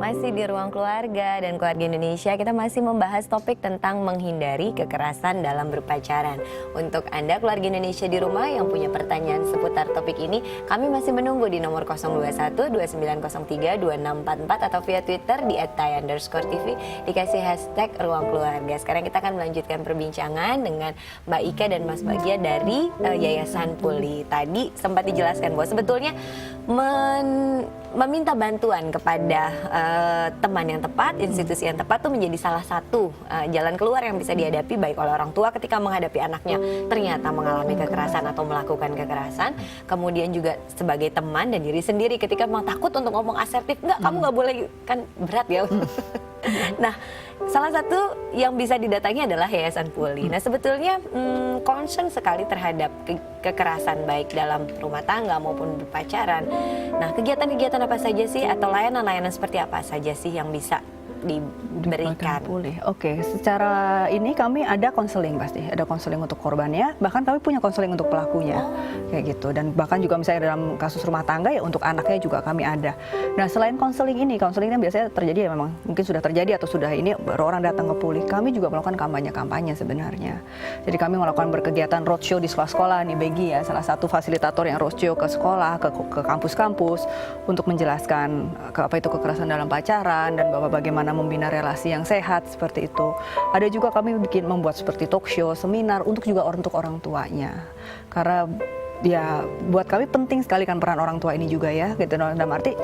Masih di Ruang Keluarga dan Keluarga Indonesia, kita masih membahas topik tentang menghindari kekerasan dalam berpacaran. Untuk Anda keluarga Indonesia di rumah yang punya pertanyaan seputar topik ini, kami masih menunggu di nomor 021 2903 2644 atau via Twitter di @thai_tv dikasih hashtag Ruang Keluarga. Sekarang kita akan melanjutkan perbincangan dengan Mbak Ika dan Mas Bagia dari Yayasan Puli. Tadi sempat dijelaskan bahwa sebetulnya meminta bantuan kepada teman yang tepat, institusi yang tepat itu menjadi salah satu jalan keluar yang bisa dihadapi baik oleh orang tua ketika menghadapi anaknya ternyata mengalami kekerasan atau melakukan kekerasan, kemudian juga sebagai teman dan diri sendiri ketika memang takut untuk ngomong asertif, enggak kamu nggak boleh, kan berat ya. Nah, salah satu yang bisa didatangi adalah Yayasan Puli. Nah, sebetulnya concern sekali terhadap kekerasan baik dalam rumah tangga maupun berpacaran. Nah, kegiatan-kegiatan apa saja sih atau layanan-layanan seperti apa saja sih yang bisa diberikan? Oke, secara ini kami ada konseling, pasti ada konseling untuk korbannya, bahkan kami punya konseling untuk pelakunya, kayak gitu. Dan bahkan juga misalnya dalam kasus rumah tangga ya untuk anaknya juga kami ada. Nah, selain konseling ini biasanya terjadi ya memang mungkin sudah terjadi atau sudah ini baru orang datang ke Puli. Kami juga melakukan kampanye-kampanye sebenarnya. Jadi kami melakukan berkegiatan roadshow di sekolah-sekolah nih, Begi ya, salah satu fasilitator yang roadshow ke sekolah, ke kampus-kampus untuk menjelaskan apa itu kekerasan dalam pacaran dan bahwa bagaimana membina relasi yang sehat seperti itu. Ada juga kami membuat seperti talk show, seminar untuk orang tuanya. Karena ya buat kami penting sekali kan peran orang tua ini juga ya, gitu. Dalam arti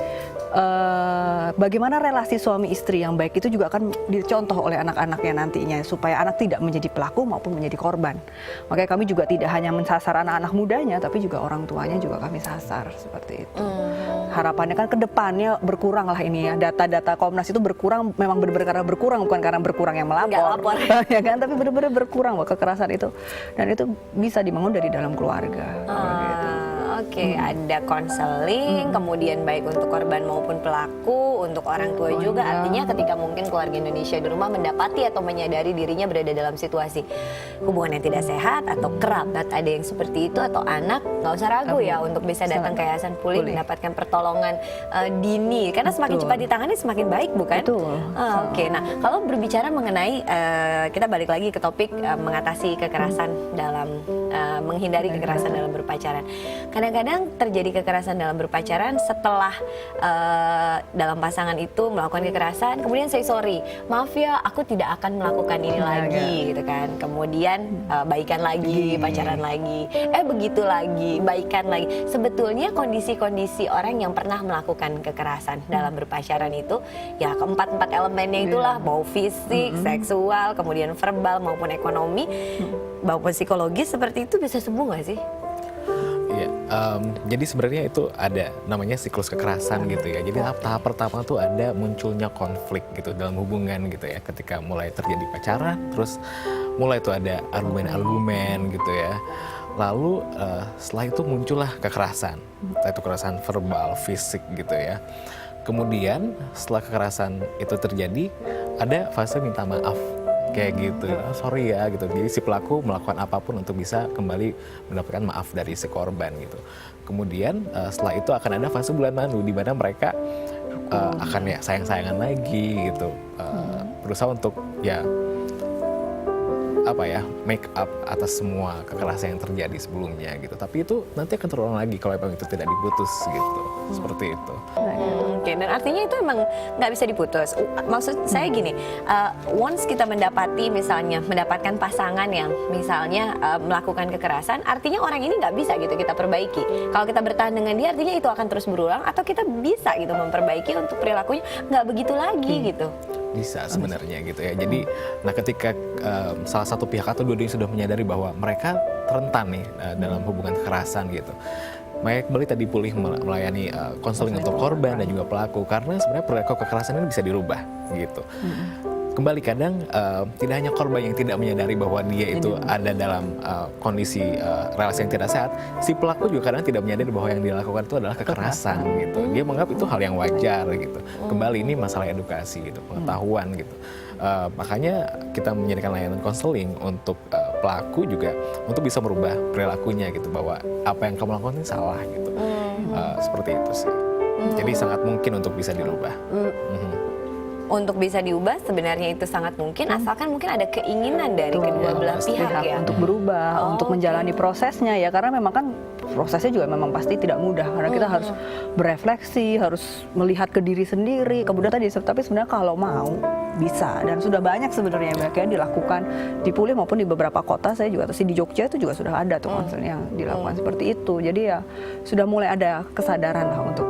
bagaimana relasi suami istri yang baik itu juga akan dicontoh oleh anak-anaknya nantinya supaya anak tidak menjadi pelaku maupun menjadi korban. Makanya kami juga tidak hanya mensasar anak-anak mudanya tapi juga orang tuanya juga kami sasar seperti itu. Harapannya kan ke depannya berkurang lah ini ya, data-data Komnas itu berkurang, memang benar-benar karena berkurang, bukan karena berkurang yang melapor. Ya kan, tapi benar-benar berkurang bahwa kekerasan itu, dan itu bisa dibangun dari dalam keluarga. Oke, ada konseling, kemudian baik untuk korban maupun pelaku, untuk orang tua juga. Artinya ketika mungkin keluarga Indonesia di rumah mendapati atau menyadari dirinya berada dalam situasi hubungan yang tidak sehat atau kerabat ada yang seperti itu atau anak, nggak usah ragu ya untuk bisa datang ke Yayasan Puli mendapatkan pertolongan dini. Karena semakin cepat ditangani semakin baik, bukan? Oke, nah kalau berbicara mengenai kita balik lagi ke topik mengatasi kekerasan dalam menghindari kekerasan dalam berpacaran. Kadang-kadang terjadi kekerasan dalam berpacaran setelah dalam pasangan itu melakukan kekerasan, kemudian say sorry, maaf ya aku tidak akan melakukan ini lagi gitu kan. Kemudian baikan lagi, pacaran lagi, begitu lagi, baikan lagi. Sebetulnya kondisi-kondisi orang yang pernah melakukan kekerasan dalam berpacaran itu ya keempat-empat elemennya itulah, mau fisik, seksual, kemudian verbal maupun ekonomi maupun psikologis, seperti itu bisa sembuh nggak sih? Iya, jadi sebenarnya itu ada namanya siklus kekerasan gitu ya. Jadi tahap pertama tuh ada munculnya konflik gitu dalam hubungan gitu ya. Ketika mulai terjadi pacaran, terus mulai tuh ada argumen-argumen gitu ya. Lalu setelah itu muncullah kekerasan, entah itu kekerasan verbal, fisik gitu ya. Kemudian setelah kekerasan itu terjadi, ada fase minta maaf. Kayak gitu, sorry ya gitu. Jadi si pelaku melakukan apapun untuk bisa kembali mendapatkan maaf dari si korban gitu. Kemudian setelah itu akan ada fase bulan madu di mana mereka akan ya sayang-sayangan lagi gitu. Berusaha untuk ya make up atas semua kekerasan yang terjadi sebelumnya gitu. Tapi itu nanti akan terulang lagi kalau memang itu tidak diputus gitu. Seperti itu. Oke, dan artinya itu emang nggak bisa diputus. Maksud saya gini, once kita mendapatkan pasangan yang misalnya melakukan kekerasan, artinya orang ini nggak bisa gitu kita perbaiki. Kalau kita bertahan dengan dia, artinya itu akan terus berulang, atau kita bisa gitu memperbaiki untuk perilakunya nggak begitu lagi gitu. Bisa sebenarnya gitu ya. Jadi, nah ketika salah satu pihak atau dua-duanya sudah menyadari bahwa mereka rentan nih dalam hubungan kekerasan gitu, Maya kembali tadi Puli melayani konseling untuk korban dan juga pelaku, karena sebenarnya perilaku kekerasan ini bisa dirubah gitu. Kembali kadang tidak hanya korban yang tidak menyadari bahwa dia itu ada dalam kondisi relasi yang tidak sehat, si pelaku juga kadang tidak menyadari bahwa yang dilakukan itu adalah kekerasan gitu. Dia menganggap itu hal yang wajar gitu. Kembali ini masalah edukasi gitu, pengetahuan gitu. Makanya kita menyediakan layanan konseling untuk pelaku juga untuk bisa merubah perilakunya gitu, bahwa apa yang kamu lakukan ini salah gitu. Seperti itu sih. Jadi sangat mungkin untuk bisa dirubah. Untuk bisa diubah sebenarnya itu sangat mungkin, asalkan mungkin ada keinginan dari kedua belah pihak ya. untuk berubah, untuk menjalani prosesnya ya, karena memang kan prosesnya juga memang pasti tidak mudah, karena kita harus berefleksi, harus melihat ke diri sendiri, kemudian tadi, tapi sebenarnya kalau mau bisa, dan sudah banyak sebenarnya yang dilakukan di Pule maupun di beberapa kota. Saya juga di Jogja itu juga sudah ada tuh konseling yang dilakukan seperti itu. Jadi ya sudah mulai ada kesadaran lah untuk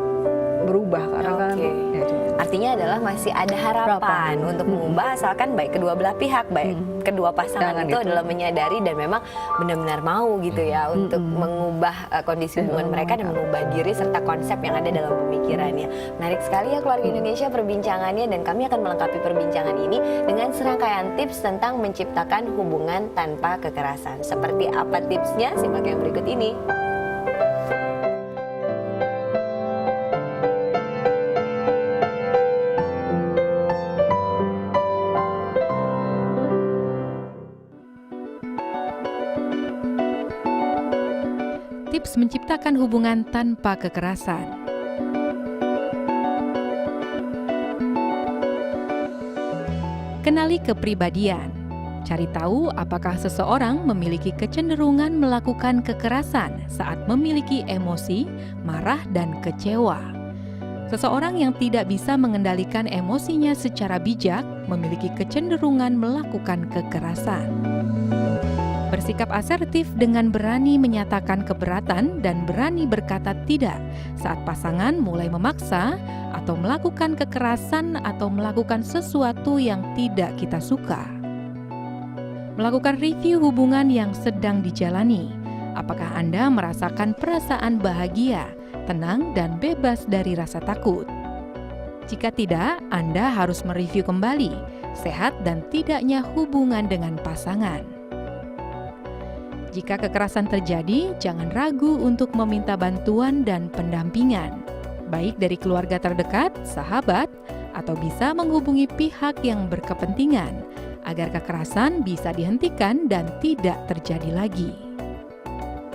berubah, karena kan ya itu. Artinya adalah masih ada harapan untuk mengubah, asalkan baik kedua belah pihak, baik kedua pasangan itu adalah menyadari dan memang benar-benar mau gitu ya untuk mengubah kondisi hubungan mereka dan mengubah diri serta konsep yang ada dalam pemikirannya. Menarik sekali ya keluarga Indonesia perbincangannya, dan kami akan melengkapi perbincangan ini dengan serangkaian tips tentang menciptakan hubungan tanpa kekerasan. Seperti apa tipsnya? Simak yang berikut ini. Tips menciptakan hubungan tanpa kekerasan. Kenali kepribadian. Cari tahu apakah seseorang memiliki kecenderungan melakukan kekerasan saat memiliki emosi, marah, dan kecewa. Seseorang yang tidak bisa mengendalikan emosinya secara bijak memiliki kecenderungan melakukan kekerasan. Bersikap asertif dengan berani menyatakan keberatan dan berani berkata tidak saat pasangan mulai memaksa atau melakukan kekerasan atau melakukan sesuatu yang tidak kita suka. Melakukan review hubungan yang sedang dijalani. Apakah Anda merasakan perasaan bahagia, tenang, dan bebas dari rasa takut? Jika tidak, Anda harus mereview kembali sehat dan tidaknya hubungan dengan pasangan. Jika kekerasan terjadi, jangan ragu untuk meminta bantuan dan pendampingan, baik dari keluarga terdekat, sahabat, atau bisa menghubungi pihak yang berkepentingan agar kekerasan bisa dihentikan dan tidak terjadi lagi.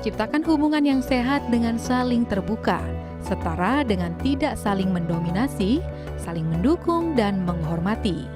Ciptakan hubungan yang sehat dengan saling terbuka, setara dengan tidak saling mendominasi, saling mendukung dan menghormati.